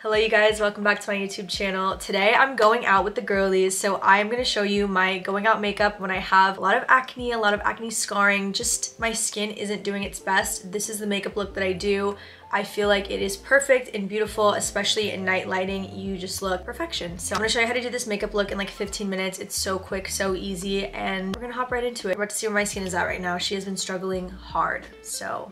Hello you guys, welcome back to my YouTube channel. Today I'm going out with the girlies, so I am going to show you my going out makeup when I have a lot of acne scarring, just my skin isn't doing its best. This is the makeup look that I do. I feel like it is perfect and beautiful, especially in night lighting. You just look perfection. So I'm gonna show you how to do this makeup look in like 15 minutes. It's so quick, so easy, and we're gonna hop right into it. We're about to see where my skin is at right now. She has been struggling hard, so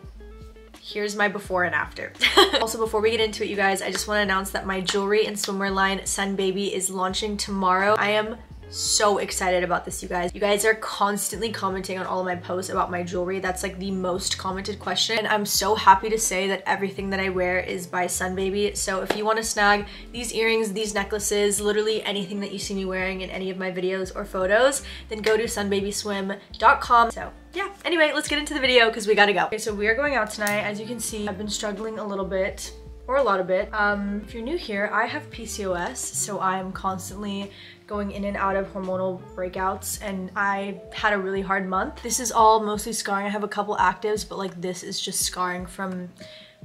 here's my before and after. Also, before we get into it, you guys, I just want to announce that my jewelry and swimwear line, Sun Baby, is launching tomorrow. I am so excited about this, you guys. You guys are constantly commenting on all of my posts about my jewelry. That's like the most commented question, and I'm so happy to say that everything that I wear is by Sun Baby. So if you want to snag these earrings, these necklaces, literally anything that you see me wearing in any of my videos or photos, then go to sunbabyswim.com. So yeah, anyway, let's get into the video because we gotta go. Okay, so we are going out tonight. As you can see, I've been struggling a little bit, or a lot of it. If you're new here, I have PCOS, so I'm constantly going in and out of hormonal breakouts, and I had a really hard month. This is all mostly scarring. I have a couple actives, but like this is just scarring from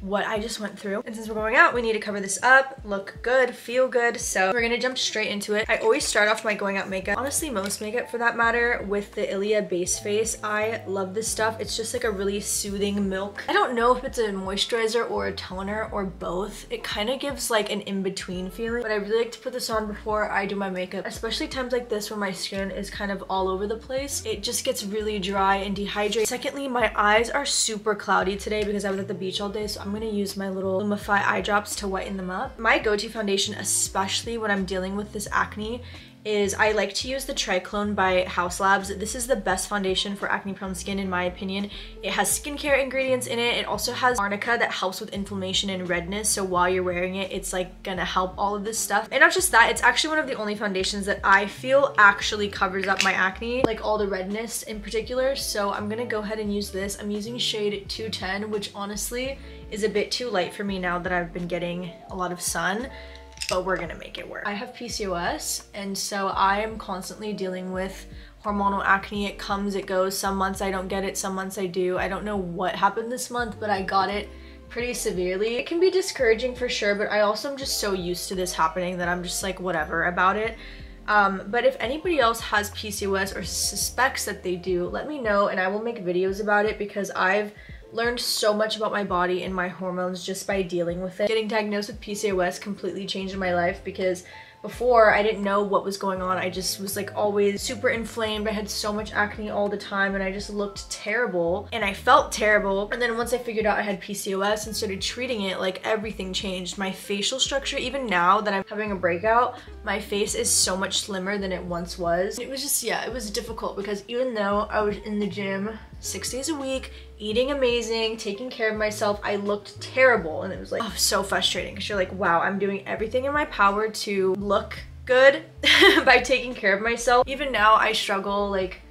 what I just went through. And since we're going out, we need to cover this up, look good, feel good. So we're gonna jump straight into it. I always start off my going out makeup, honestly most makeup for that matter, with the Ilia base face. I love this stuff. It's just like a really soothing milk. I don't know if it's a moisturizer or a toner or both. It kind of gives like an in-between feeling, but I really like to put this on before I do my makeup, especially times like this where my skin is kind of all over the place. It just gets really dry and dehydrated. Secondly, my eyes are super cloudy today because I was at the beach all day, so I'm gonna use my little Lumify eye drops to whiten them up. My go-to foundation, especially when I'm dealing with this acne, is I like to use the Triclone by House Labs. This is the best foundation for acne prone skin in my opinion. It has skincare ingredients in it. It also has arnica that helps with inflammation and redness, so while you're wearing it, it's like gonna help all of this stuff. And not just that, it's actually one of the only foundations that I feel actually covers up my acne, like all the redness in particular. So I'm gonna go ahead and use this. I'm using shade 210, which honestly is a bit too light for me now that I've been getting a lot of sun, but we're gonna make it work. I have PCOS, and so I am constantly dealing with hormonal acne. It comes, it goes. Some months I don't get it, some months I do. I don't know what happened this month, but I got it pretty severely. It can be discouraging for sure, but I also am just so used to this happening that I'm just like whatever about it. But if anybody else has PCOS or suspects that they do, let me know and I will make videos about it, because I've learned so much about my body and my hormones just by dealing with it. Getting diagnosed with PCOS completely changed my life, because before I didn't know what was going on. I just was like always super inflamed. I had so much acne all the time and I just looked terrible and I felt terrible. And then once I figured out I had PCOS and started treating it, like everything changed. My facial structure, even now that I'm having a breakout, my face is so much slimmer than it once was. It was just, yeah, it was difficult because even though I was in the gym 6 days a week, eating amazing, taking care of myself, I looked terrible. And it was like, oh, so frustrating, because you're like, wow, I'm doing everything in my power to look good by taking care of myself. Even now I struggle. Like,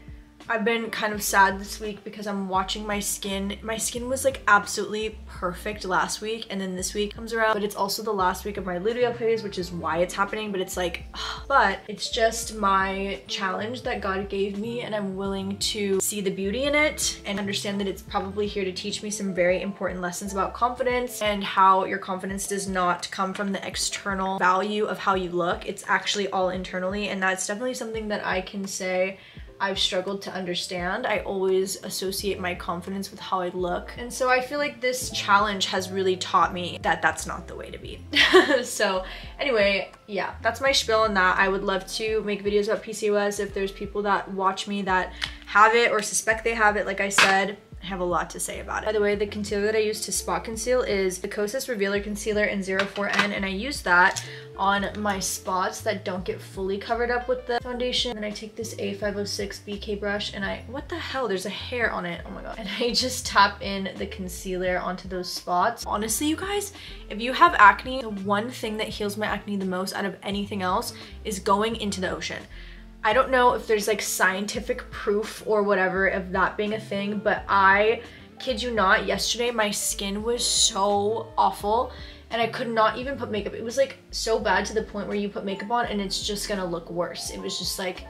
I've been kind of sad this week because I'm watching my skin. My skin was like absolutely perfect last week, and then this week comes around, but it's also the last week of my luteal phase, which is why it's happening. But it's like, but it's just my challenge that God gave me, and I'm willing to see the beauty in it and understand that it's probably here to teach me some very important lessons about confidence and how your confidence does not come from the external value of how you look. It's actually all internally, and that's definitely something that I can say I've struggled to understand. I always associate my confidence with how I look. And so I feel like this challenge has really taught me that that's not the way to be. So anyway, yeah, that's my spiel on that. I would love to make videos about PCOS if there's people that watch me that have it or suspect they have it. Like I said, I have a lot to say about it. By the way, the concealer that I use to spot conceal is the Kosas Revealer Concealer in 04N, and I use that on my spots that don't get fully covered up with the foundation. And I take this A506 BK brush and what the hell, there's a hair on it, oh my god. And I just tap in the concealer onto those spots. Honestly, you guys, if you have acne, the one thing that heals my acne the most out of anything else is going into the ocean. I don't know if there's like scientific proof or whatever of that being a thing, but I kid you not, yesterday my skin was so awful and I could not even put makeup. It was like so bad to the point where you put makeup on and it's just gonna look worse. It was just like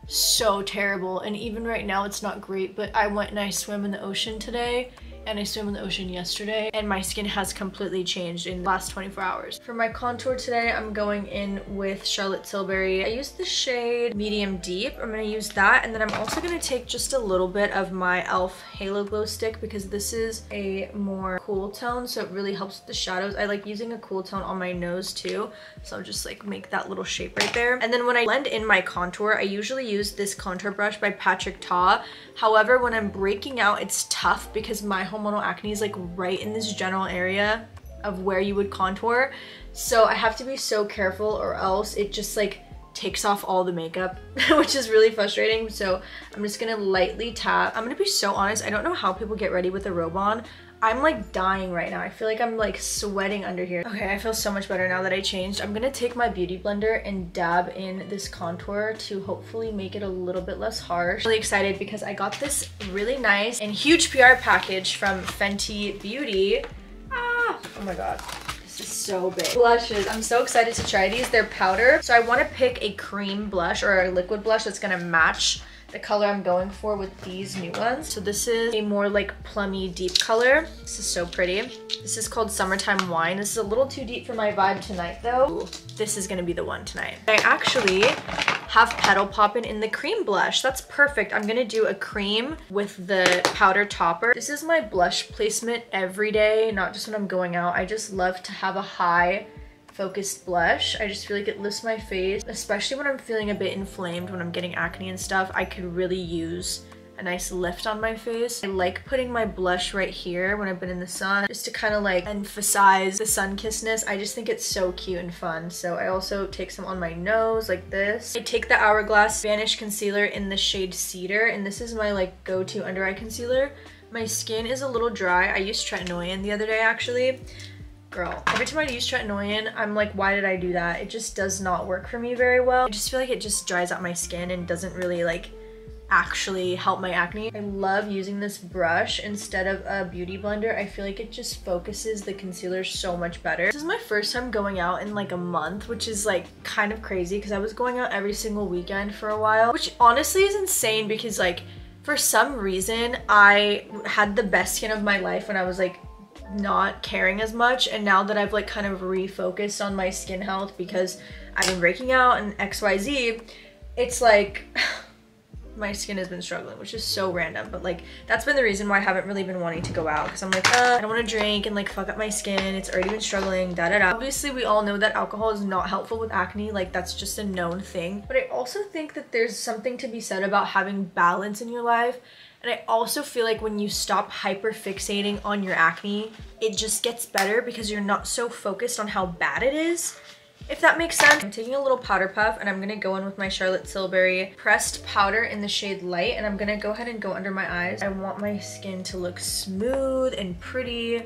so terrible. And even right now it's not great, but I went and I swam in the ocean today and I swam in the ocean yesterday, and my skin has completely changed in the last 24 hours. For my contour today, I'm going in with Charlotte Tilbury. I used the shade Medium Deep. I'm gonna use that, and then I'm also gonna take just a little bit of my e.l.f. Halo Glow Stick because this is a more cool tone, so it really helps with the shadows. I like using a cool tone on my nose too, so I'll just like make that little shape right there. And then when I blend in my contour, I usually use this contour brush by Patrick Ta. However, when I'm breaking out, it's tough because my hormonal acne is like right in this general area of where you would contour. So I have to be so careful or else it just like takes off all the makeup, which is really frustrating. So I'm just gonna lightly tap. I'm gonna be so honest, I don't know how people get ready with a robe on. I'm like dying right now. I feel like I'm like sweating under here. Okay, I feel so much better now that I changed. I'm gonna take my beauty blender and dab in this contour to hopefully make it a little bit less harsh. I'm really excited because I got this really nice and huge PR package from Fenty Beauty. Oh my god. This is so big. Blushes. I'm so excited to try these. They're powder. So I want to pick a cream blush or a liquid blush that's gonna match the color I'm going for with these new ones. So this is a more like plummy deep color. This is so pretty. This is called Summertime Wine. This is a little too deep for my vibe tonight though. Ooh, this is gonna be the one tonight. I actually have Petal Poppin' in the cream blush. That's perfect. I'm gonna do a cream with the powder topper. This is my blush placement every day, not just when I'm going out. I just love to have a high focused blush. I just feel like it lifts my face, especially when I'm feeling a bit inflamed, when I'm getting acne and stuff. I could really use a nice lift on my face. I like putting my blush right here when I've been in the sun, just to kind of like emphasize the sun-kissedness. I just think it's so cute and fun. So I also take some on my nose like this. I take the Hourglass Vanish Concealer in the shade Cedar, and this is my like go-to under eye concealer. My skin is a little dry. I used Tretinoin the other day actually. Girl, every time I use Tretinoin, I'm like, why did I do that? It just does not work for me very well. I just feel like it just dries out my skin and doesn't really like actually help my acne. I love using this brush instead of a beauty blender. I feel like it just focuses the concealer so much better. This is my first time going out in like a month, which is like kind of crazy because I was going out every single weekend for a while, which honestly is insane because like for some reason I had the best skin of my life when I was like not caring as much, and now that I've like kind of refocused on my skin health because I've been breaking out and XYZ, it's like my skin has been struggling, which is so random, but like that's been the reason why I haven't really been wanting to go out, because I'm like I don't want to drink and like fuck up my skin. It's already been struggling, da da da. Obviously we all know that alcohol is not helpful with acne, like that's just a known thing, but I also think that there's something to be said about having balance in your life. And I also feel like when you stop hyper-fixating on your acne, it just gets better because you're not so focused on how bad it is, if that makes sense. I'm taking a little powder puff and I'm gonna go in with my Charlotte Tilbury pressed powder in the shade Light, and I'm gonna go ahead and go under my eyes. I want my skin to look smooth and pretty,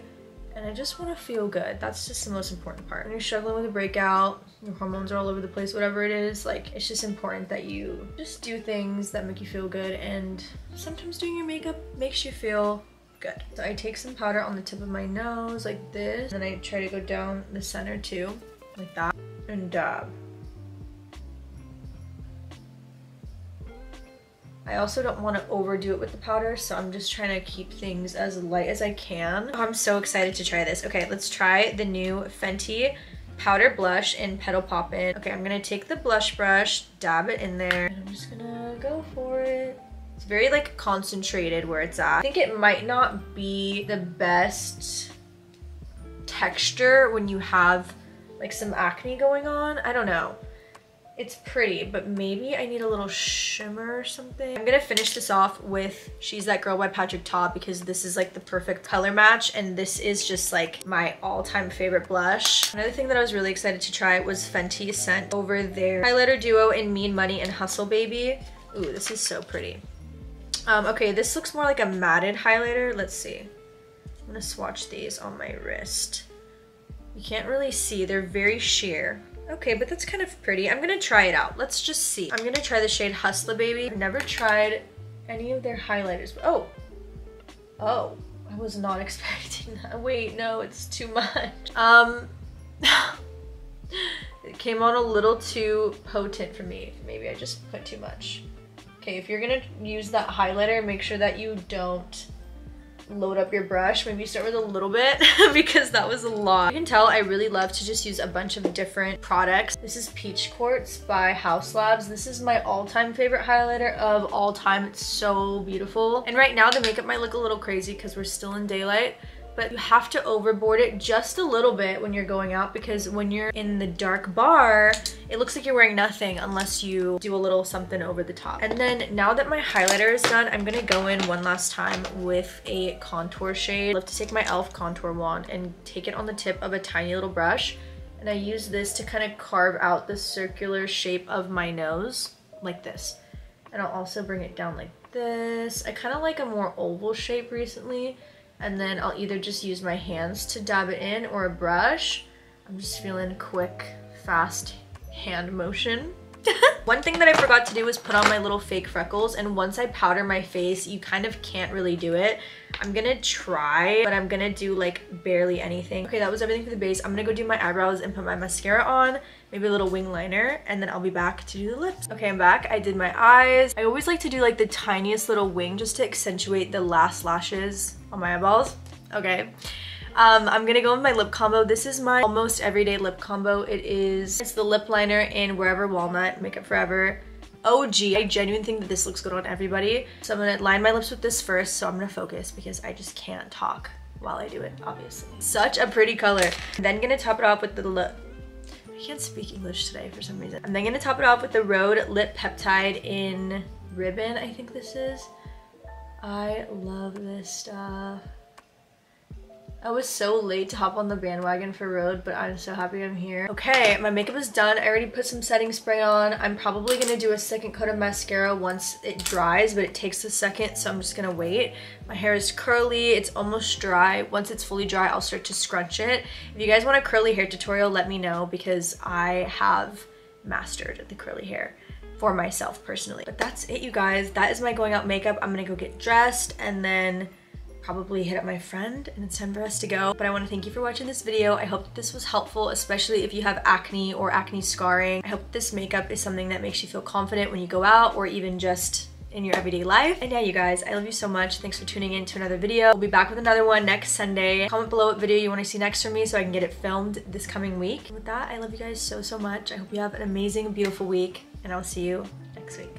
and I just want to feel good. That's just the most important part. When you're struggling with a breakout, your hormones are all over the place, whatever it is, like it's just important that you just do things that make you feel good, and sometimes doing your makeup makes you feel good. So I take some powder on the tip of my nose like this, and then I try to go down the center too, like that, and dab. I also don't want to overdo it with the powder, so I'm just trying to keep things as light as I can. Oh, I'm so excited to try this. Okay, let's try the new Fenty powder blush in Petal Poppin'. Okay, I'm gonna take the blush brush, dab it in there, and I'm just gonna go for it. It's very like concentrated where it's at. I think it might not be the best texture when you have like some acne going on. I don't know. It's pretty, but maybe I need a little shimmer or something. I'm gonna finish this off with She's That Girl by Patrick Ta because this is like the perfect color match, and this is just like my all-time favorite blush. Another thing that I was really excited to try was Fenty Scent over their highlighter duo in Mean Money and Hustle Baby. Ooh, this is so pretty. Okay, this looks more like a matted highlighter. Let's see. I'm gonna swatch these on my wrist. You can't really see, they're very sheer. Okay, but that's kind of pretty. I'm gonna try it out. Let's just see. I'm gonna try the shade Hustler Baby. I've never tried any of their highlighters. Oh, I was not expecting that. Wait, no, it's too much. It came on a little too potent for me. Maybe I just put too much. Okay, if you're gonna use that highlighter, make sure that you don't load up your brush. Maybe start with a little bit because that was a lot. You can tell I really love to just use a bunch of different products. This is Peach Quartz by House Labs. This is my all-time favorite highlighter of all time. It's so beautiful. And right now the makeup might look a little crazy because we're still in daylight, but you have to overboard it just a little bit when you're going out, because when you're in the dark bar, it looks like you're wearing nothing unless you do a little something over the top. And then now that my highlighter is done, I'm gonna go in one last time with a contour shade. I love to take my e.l.f. contour wand and take it on the tip of a tiny little brush. And I use this to kind of carve out the circular shape of my nose, like this. And I'll also bring it down like this. I kind of like a more oval shape recently. And then I'll either just use my hands to dab it in or a brush. I'm just feeling quick, fast hand motion. One thing that I forgot to do was put on my little fake freckles, and once I powder my face, you kind of can't really do it. I'm gonna try, but I'm gonna do like barely anything. Okay, that was everything for the base. I'm gonna go do my eyebrows and put my mascara on, maybe a little wing liner, and then I'll be back to do the lips. Okay, I'm back. I did my eyes. I always like to do like the tiniest little wing just to accentuate the last lashes on my eyeballs. Okay. I'm gonna go with my lip combo. This is my almost everyday lip combo. It's the lip liner in Wherever Walnut, Makeup Forever. OG. I genuinely think that this looks good on everybody. So I'm gonna line my lips with this first, so I'm gonna focus because I just can't talk while I do it, obviously. Such a pretty color. I'm then gonna top it off with the lip. I can't speak English today for some reason. I'm then gonna top it off with the Rhode Lip Peptide in Ribbon, I think this is. I love this stuff. I was so late to hop on the bandwagon for Rhode, but I'm so happy I'm here. Okay, my makeup is done. I already put some setting spray on. I'm probably gonna do a second coat of mascara once it dries, but it takes a second, so I'm just gonna wait. My hair is curly, it's almost dry. Once it's fully dry, I'll start to scrunch it. If you guys want a curly hair tutorial, let me know, because I have mastered the curly hair for myself personally. But that's it, you guys. That is my going out makeup. I'm gonna go get dressed and then probably hit up my friend, and it's time for us to go. But I want to thank you for watching this video. I hope that this was helpful, especially if you have acne or acne scarring. I hope this makeup is something that makes you feel confident when you go out or even just in your everyday life. And yeah, you guys, I love you so much. Thanks for tuning in to another video. We'll be back with another one next Sunday. Comment below what video you want to see next from me so I can get it filmed this coming week. And with that, I love you guys so much. I hope you have an amazing, beautiful week, and I'll see you next week.